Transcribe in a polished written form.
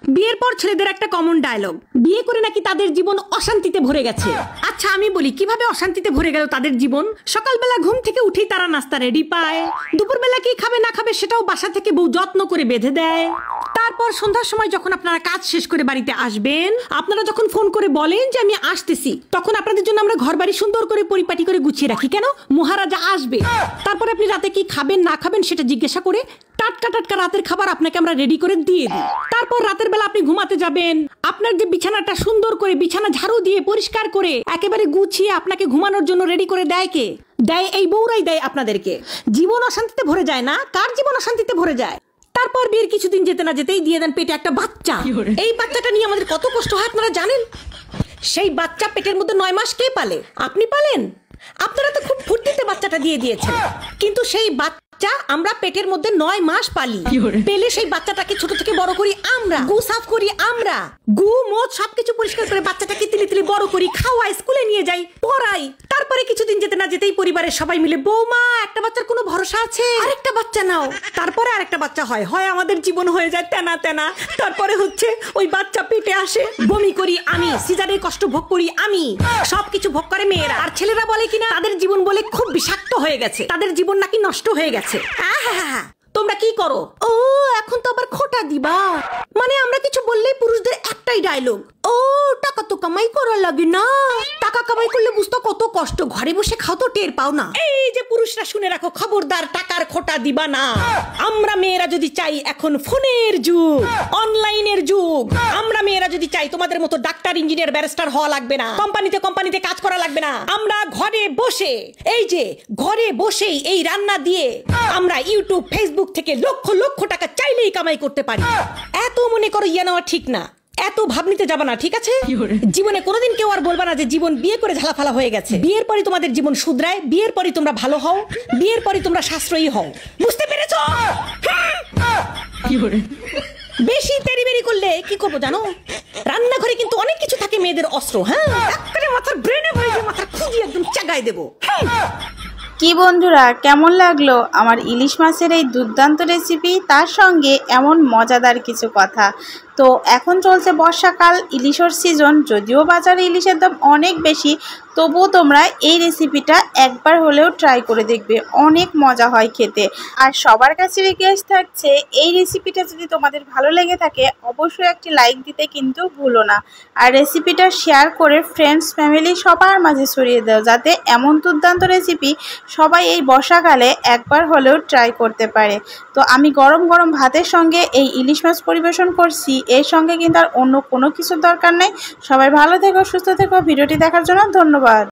বিয়ের পর ছেলেদের একটা কমন ডায়লগ, বিয়ে করে নাকি তাদের জীবন অশান্তিতে ভরে গেছে। আচ্ছা আমি বলি কিভাবে অশান্তিতে ভরে গেল তাদের জীবন? সকালবেলা ঘুম থেকে উঠেই তারা নাস্তা রেডি পায়, দুপুরবেলা কি খাবে না খাবে সেটাও বাসা থেকে বউ যত্ন করে বেঁধে দেয়। তারপর সন্ধ্যার সময় যখন আপনারা কাজ শেষ করে বাড়িতে আসবেন, আপনারা যখন ফোন করে বলেন যে আমি আসতেছি, তখন আপনাদের জন্য আমরা ঘর বাড়ি সুন্দর করে পরিপাটি করে গুছিয়ে রাখি। কেন? মহারাজা আসবে। তারপর আপনি রাতে কি খাবেন না খাবেন সেটা জিজ্ঞাসা করে টাটকা টাটকা রাতের খাবার আপনাকে আমরা রেডি করে দিয়ে দিই। তারপর রাতের বেলা আপনি ঘুমাতে যাবেন, আপনার যে বিছানাটা সুন্দর করে বিছানা ঝাড়ু দিয়ে পরিষ্কার করে একেবারে গুছিয়ে আপনাকে ঘুমানোর জন্য রেডি করে দেয় কে? দেয় এই বউরাই দেয় আপনাদেরকে। জীবন অশান্তিতে ভরে যায় না? কার জীবন অশান্তিতে ভরে যায়? তারপর বিয়ের কিছুদিন যেতে না যেতেই দিয়ে দেন পেটে একটা বাচ্চা। এই বাচ্চাটা নিয়ে আমাদের কত কষ্ট হয় আপনারা জানেন? সেই বাচ্চা পেটের মধ্যে 9 মাস কে পালে? আপনি পালেন? আপনারা তো খুব ফুর্তিতে বাচ্চাটা দিয়ে দিয়েছেন, কিন্তু সেই বাচ্চা আমরা পেটের মধ্যে 9 মাস পালি। পেলে সেই বাচ্চাটাকে ছোট থেকে বড় করি আমরা, গু সাফ করি আমরা, গু মদ সবকিছু পরিষ্কার করে বাচ্চাটাকে তিলি তিলি বড় করি, খাওয়াই, স্কুলে নিয়ে যাই, পড়াই। তারপরে কিছুদিন যেতে না যেতেই পরিবারের সবাই মিলে, বৌমা একটা বাচ্চার কোনো ভরসা আছে, আরেকটা বাচ্চা নাও। তারপরে আরেকটা বাচ্চা হয়, আমাদের জীবন হয়ে যায় তেনা তেনা। তারপরে হচ্ছে ওই বাচ্চা পেটে আসে, বমি করি আমি, সিজারের কষ্ট ভোগ করি আমি, সবকিছু ভোগ করে মেয়েরা। আর ছেলেরা বলে কিনা তাদের জীবন বলে খুব বিষাক্ত হয়ে গেছে, তাদের জীবন নাকি নষ্ট হয়ে গেছে। তোমরা কি করো? ও এখন তো আবার খোটা দিবা, মানে আমরা কিছু বললেই পুরুষদের একটাই ডায়লগ, ও টাকা তো কামাই করা লাগে না। টাকা কামাই করলে বুঝতো কত কষ্ট, ঘরে বসে খাও তো টের পাও না। এই যে পুরুষরা শুনে রাখো, খবরদার টাকার খোটা দিবা না। আমরা মেয়েরা যদি চাই, এখন ফোনের যুগ, অনলাইনের যুগ, আমরা মেয়েরা যদি চাই তোমাদের মতো ডাক্তার ইঞ্জিনিয়ার ব্যারিস্টার হওয়া লাগবে না, কোম্পানিতে কাজ করা লাগবে না। আমরা ঘরে বসে, এই যে ঘরে বসেই এই রান্না দিয়ে আমরা ইউটিউব ফেসবুক থেকে লক্ষ লক্ষ টাকা চাইলেই কামাই করতে পারি। এত মনে করো ইয়ে নেওয়া ঠিক না, এত ভাবনিতে যাবা না, ঠিক আছে? জীবনে কোনোদিন কেউ আর বলবা না যে জীবন বিয়ে করে ঝালাফালা হয়ে গেছে। বিয়ের পরে তোমাদের জীবন শুধরায়, বিয়ের পরে তোমরা ভালো হও, বিয়ের পরে তোমরা সাশ্রয়ী হও। বুঝতে পেরেছো? বেশি তেরিবেরি করলে কি করবো জানো? রান্নাঘরে কিন্তু অনেক কিছু থাকে মেয়েদের অস্ত্র। হ্যাঁ, মাথার ব্রেনে ভরে মাথার খুঁজি একদম চাগাই দেবো। কি বন্ধুরা, কেমন লাগলো আমার ইলিশ মাছের এই দুর্দান্ত রেসিপি, তার সঙ্গে এমন মজাদার কিছু কথা। তো এখন চলছে বর্ষাকাল, ইলিশের সিজন, যদিও বাজারে ইলিশের দাম অনেক বেশি, তবুও তোমরা এই রেসিপিটা একবার হলেও ট্রাই করে দেখবে, অনেক মজা হয় খেতে। আর সবার কাছে রিকোয়েস্ট থাকছে, এই রেসিপিটা যদি তোমাদের ভালো লেগে থাকে অবশ্যই একটি লাইক দিতে কিন্তু ভুলো না। আর রেসিপিটা শেয়ার করে ফ্রেন্ডস ফ্যামিলি সবার মাঝে ছড়িয়ে দাও, যাতে এমন দুর্দান্ত রেসিপি সবাই এই বর্ষাকালে একবার হলেও ট্রাই করতে পারে। তো আমি গরম গরম ভাতের সঙ্গে এই ইলিশ মাছ পরিবেশন করছি, এর সঙ্গে কিন্তু আর অন্য কোনো কিছুর দরকার নেই। সবাই ভালো থেকো, সুস্থ থেকো। ভিডিওটি দেখার জন্য ধন্যবাদ।